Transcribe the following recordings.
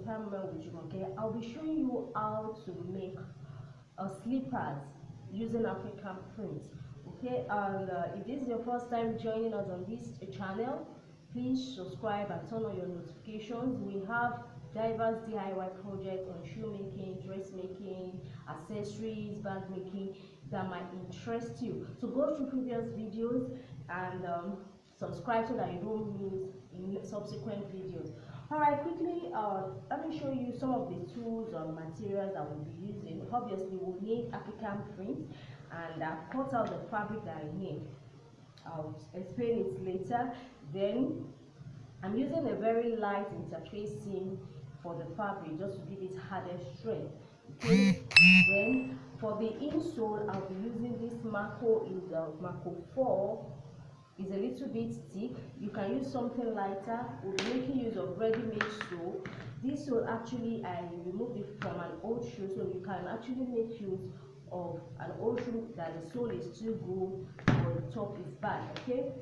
time with Jumoke. I'll be showing you how to make slippers using African prints. Okay, and if this is your first time joining us on this channel, please subscribe and turn on your notifications. We have diverse DIY projects on shoemaking, dressmaking, accessories, bag making that might interest you. So go through previous videos and subscribe so that you don't miss in subsequent videos. Alright, quickly let me show you some of the tools or materials that we'll be using. Obviously we'll need African print, and I've cut out the fabric that I need. I'll explain it later. Then I'm using a very light interfacing for the fabric just to give it harder strength. Okay. Then for the insole, I'll be using this Marco, is Marco 4. Is a little bit thick. You can use something lighter. We'll be making use of ready-made sole. This sole, actually I removed it from an old shoe, so you can actually make use of an old shoe that the sole is still good but the top is bad. Okay.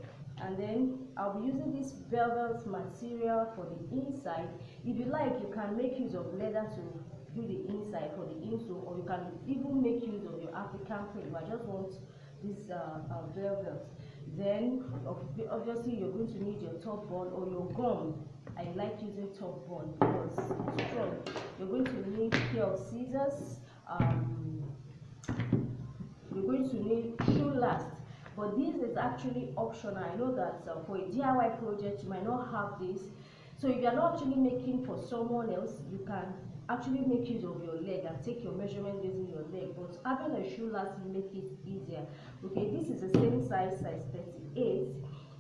And then I'll be using this velvet material for the inside. If you like, you can make use of leather to do the inside for the insole, or you can even make use of your African print. But I just want this velvet. Then obviously you're going to need your top bond or your gum. I like using top bond because it's strong. You're going to need a pair of scissors. You're going to need shoe last, but this is actually optional. I know that for a DIY project you might not have this, so if you're not actually making for someone else, you can actually make use of your leg and take your measurement using your leg, but having a shoe last will make it easier. Okay, this is the same size 38,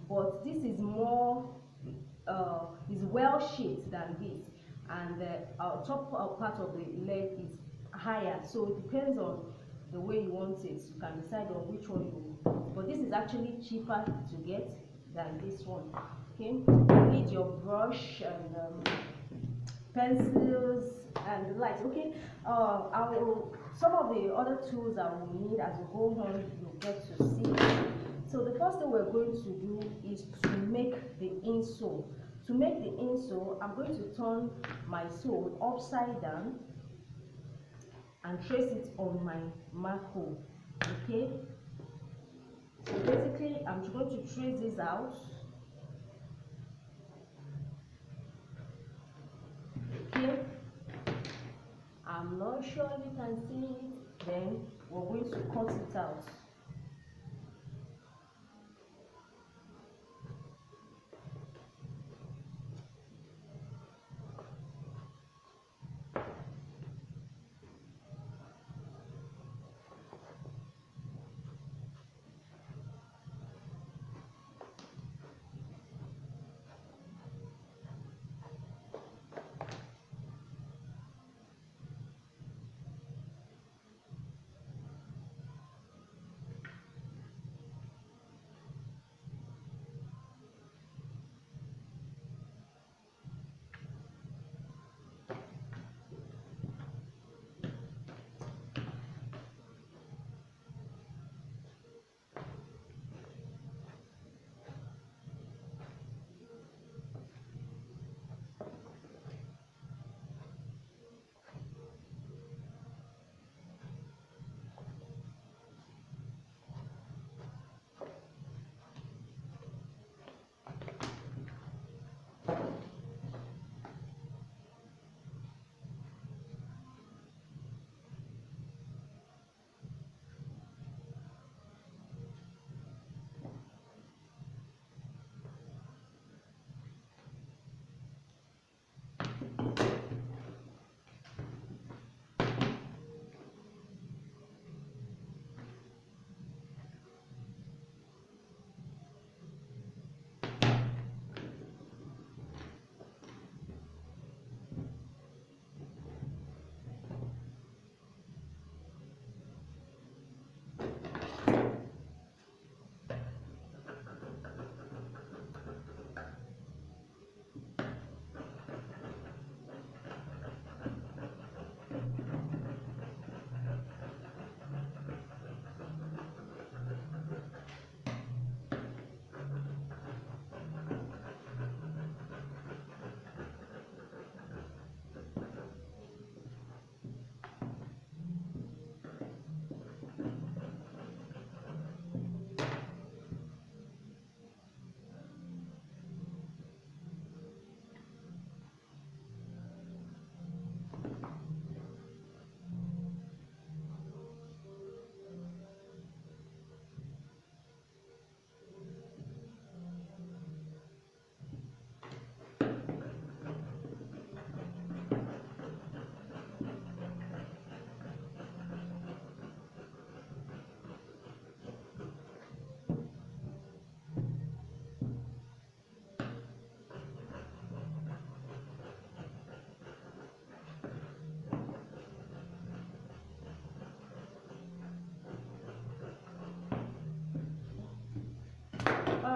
but this is more is well shaped than this, and the top part of the leg is higher, so it depends on the way you want it. You can decide on which one you want, but this is actually cheaper to get than this one. Okay, you need your brush and pencils and the likes. Okay, some of the other tools I will need as we go on, you'll get to see. So the first thing we're going to do is to make the insole. To make the insole, I'm going to turn my sole upside down and trace it on my Marco. Okay, so basically I'm going to trace this out. Okay, I'm not sure if you can see it. Then we're going to cut it out.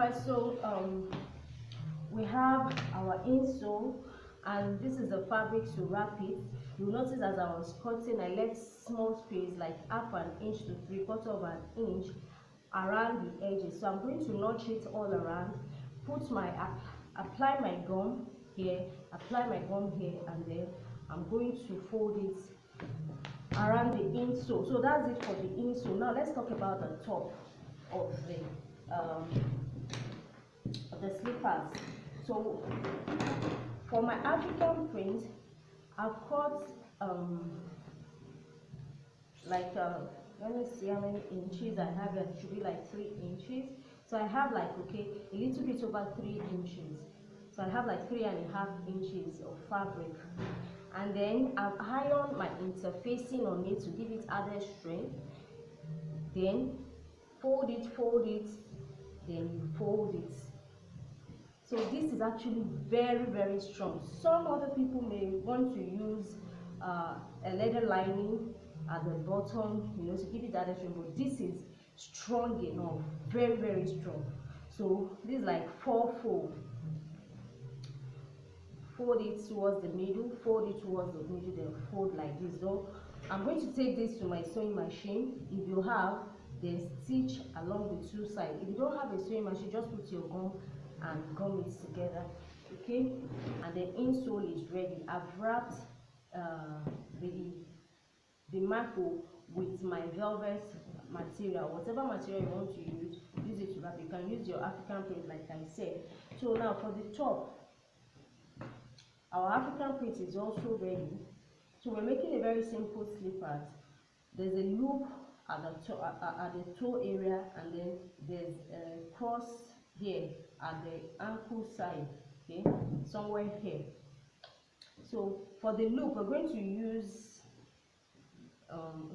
Alright, so we have our insole, and this is the fabric to wrap it. You'll notice as I was cutting, I left small space like half an inch to 3/4 of an inch around the edges. So I'm going to notch it all around, apply my gum here, and then I'm going to fold it around the insole. So that's it for the insole. Now let's talk about the top of the slippers. So for my African print, I've cut let me see how many inches I have. It should be like 3 inches. So I have like a little bit over 3 inches. So I have like 3.5 inches of fabric, and then I've ironed my interfacing on it to give it added strength. Then fold it, then you fold it. So this is actually very, very strong. Some other people may want to use a leather lining at the bottom, to give it that strength, but this is strong enough, very, very strong. So this is like 4-fold. Fold it towards the middle, then fold like this. So I'm going to take this to my sewing machine. If you have, then stitch along the 2 sides. If you don't have a sewing machine, just put your gum and gum it together, okay? And the insole is ready. I've wrapped the mantle with my velvet material. Whatever material you want to use it to wrap. You can use your African print like I said. So now for the top, our African print is also ready. So we're making a very simple slippers. There's a loop at the toe area, and then there's a cross here at the ankle side, okay, somewhere here. So for the loop, we're going to use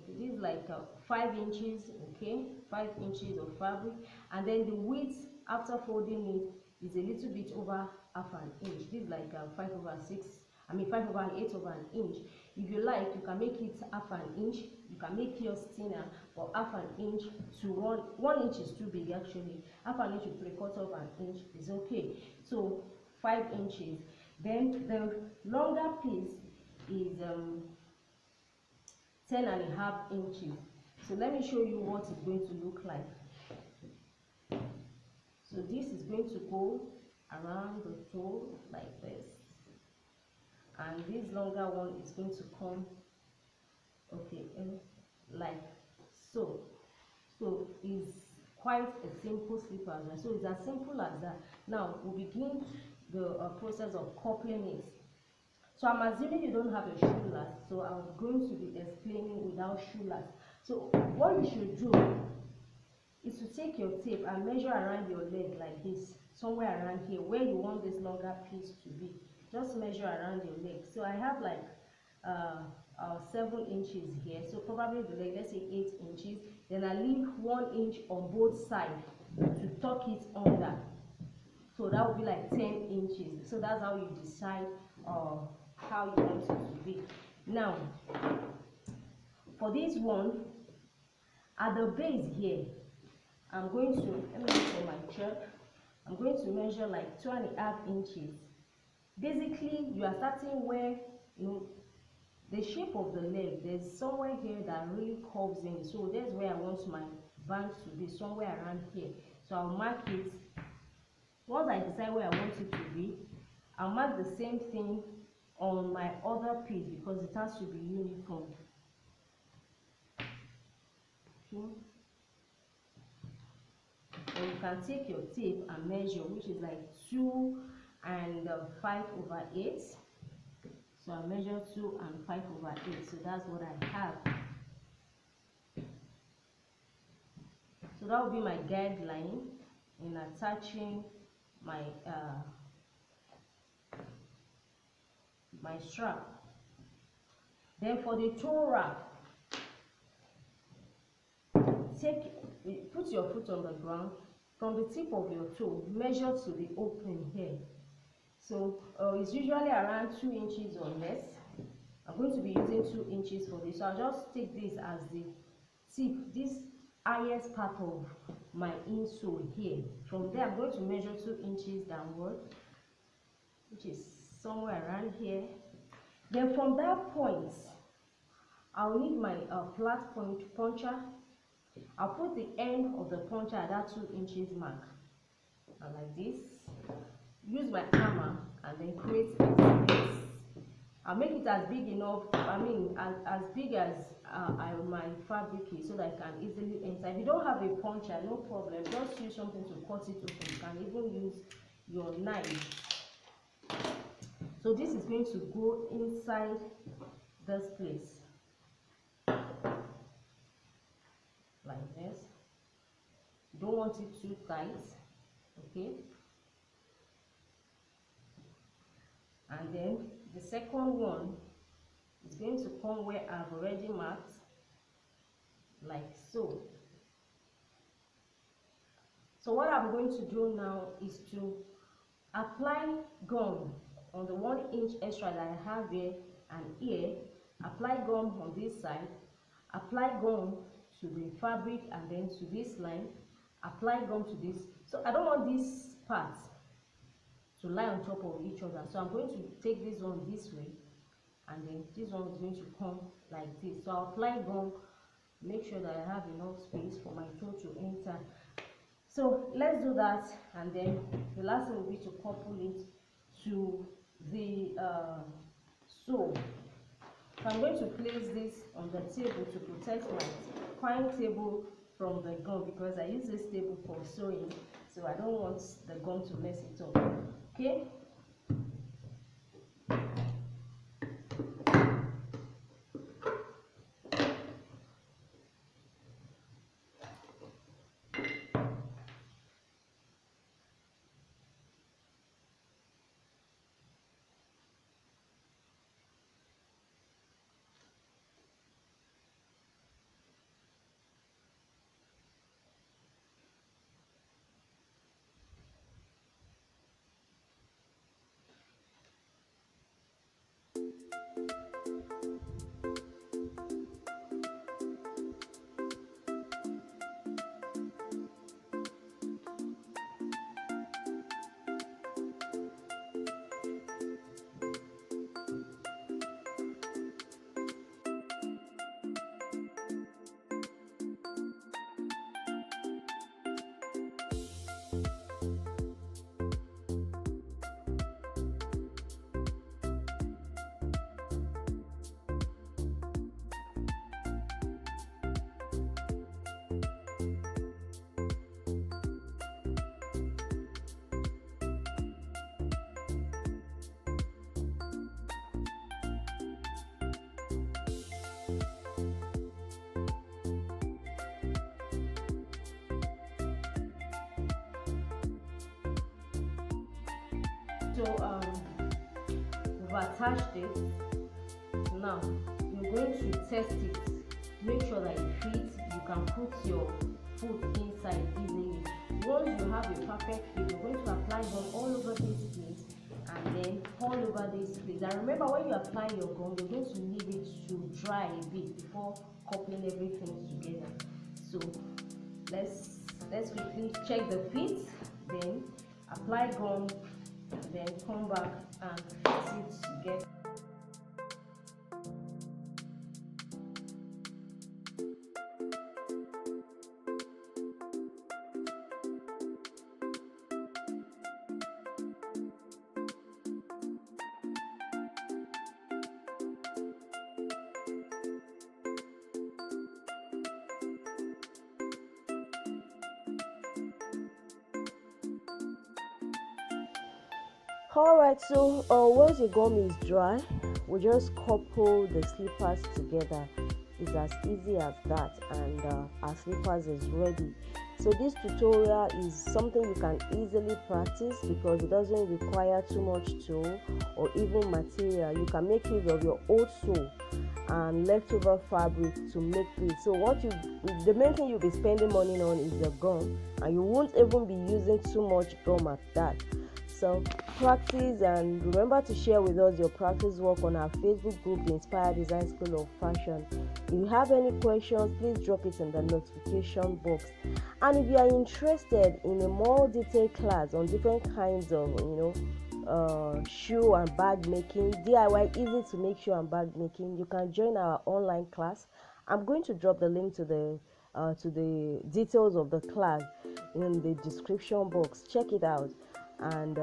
this is like 5 inches, okay, 5 inches of fabric, and then the width after folding it is a little bit over half an inch. This is like 5/8 of an inch. If you like, you can make it half an inch. You can make yours thinner, but half an inch to 1 inch is too big actually. Half an inch to 3/4 of an inch is okay. So 5 inches. Then the longer piece is 10.5 inches. So let me show you what it's going to look like. So this is going to go around the toe like this, and this longer one is going to come like so. So it's quite a simple slipper. So it's as simple as that. Now we'll begin the process of coupling it. So I'm assuming you don't have a shoe last, so I'm going to be explaining without shoe last. So what you should do is to take your tape and measure around your leg like this, somewhere around here where you want this longer piece to be. Just measure around your leg. So I have like 7 inches here, so probably the leg, let's say 8 inches. Then I leave 1 inch on both sides to tuck it under. So that would be like 10 inches. So that's how you decide how you want it to be. Now for this one, at the base here, I'm going to, let me look for my check. I'm going to measure like 2.5 inches. Basically, you are starting where, the shape of the leg, there's somewhere here that really curves in. So that's where I want my band to be, somewhere around here. So I'll mark it. Once I decide where I want it to be, I'll mark the same thing on my other piece because it has to be uniform. Okay. Or you can take your tape and measure, which is like 2 and 5/8. So I measure 2 and 5/8. So that's what I have. So that will be my guideline in attaching my my strap. Then for the toe wrap, put your foot on the ground. From the tip of your toe, measure to the opening here. So it's usually around 2 inches or less. I'm going to be using 2 inches for this. So I'll just take this as the tip, this highest part of my insole here. From there, I'm going to measure 2 inches downward, which is somewhere around here. Then from that point, I'll need my flat point puncher. I'll put the end of the puncher at that 2 inches mark, and like this, use my hammer and then create a space. I'll make it as big enough, as big as my fabric is, so that I can easily enter. If you don't have a puncher, no problem, just use something to cut it open. You can even use your knife. So this is going to go inside this place, like this. You don't want it too tight, okay? And then the second one is going to come where I've already marked, like so. So what I'm going to do now is to apply gum on the 1 inch extra that I have here and here. Apply gum on this side, apply gum to the fabric, and then to this line, apply gum to this. So I don't want this part to lie on top of each other, so I'm going to take this one this way, and then this one is going to come like this. So I'll apply gum, make sure that I have enough space for my toe to enter. So let's do that, and then the last thing will be to couple it to the sole. So I'm going to place this on the table to protect my fine table from the gum, because I use this table for sewing, so I don't want the gum to mess it up. Okay. So we've attached it. Now you're going to test it, make sure that it fits. You can put your foot inside easily. Once you have a perfect fit, you're going to apply gum all over this place and then all over this place. And remember, when you apply your gum, you're going to leave it to dry a bit before coupling everything together. So let's quickly check the fit, then apply gum, and then come back and fix it together. Alright, so once the gum is dry, we just couple the slippers together. It's as easy as that, and our slippers is ready. So this tutorial is something you can easily practice because it doesn't require too much tool or even material. You can make use of your old sole and leftover fabric to make this. So the main thing you'll be spending money on is the gum, and you won't even be using too much gum at that. practice, and remember to share with us your practice work on our Facebook group, the Inspired Design School of Fashion. If you have any questions, please drop it in the notification box. And if you are interested in a more detailed class on different kinds of shoe and bag making, DIY easy to make shoe and bag making, you can join our online class. I'm going to drop the link to the details of the class in the description box. Check it out, and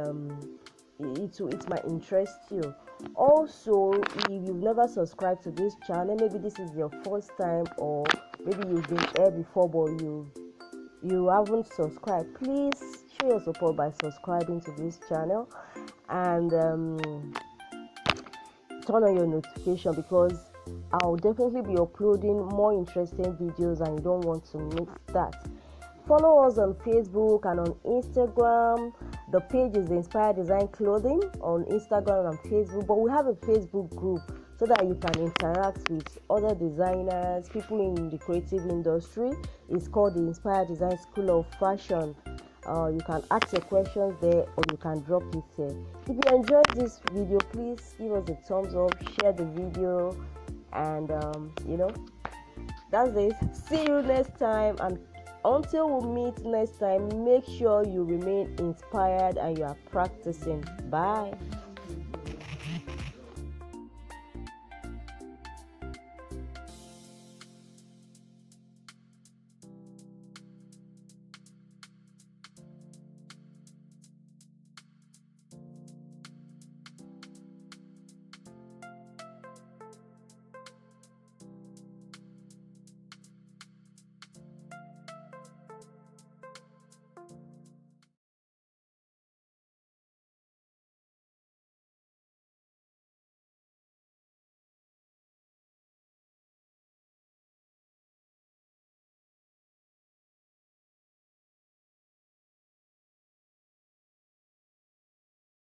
it might interest you. Also, if you've never subscribed to this channel, maybe this is your first time, or maybe you've been here before but you haven't subscribed, please show your support by subscribing to this channel, and turn on your notification, because I'll definitely be uploading more interesting videos and you don't want to miss that. Follow us on Facebook and on Instagram. The page is the Inspired Design Clothing on Instagram and Facebook, but we have a Facebook group so that you can interact with other designers, people in the creative industry. It's called the Inspired Design School of Fashion. You can ask your questions there, or you can drop it there. If you enjoyed this video, please give us a thumbs up, share the video, and that's it. See you next time, and until we meet next time, make sure you remain inspired and you are practicing. Bye.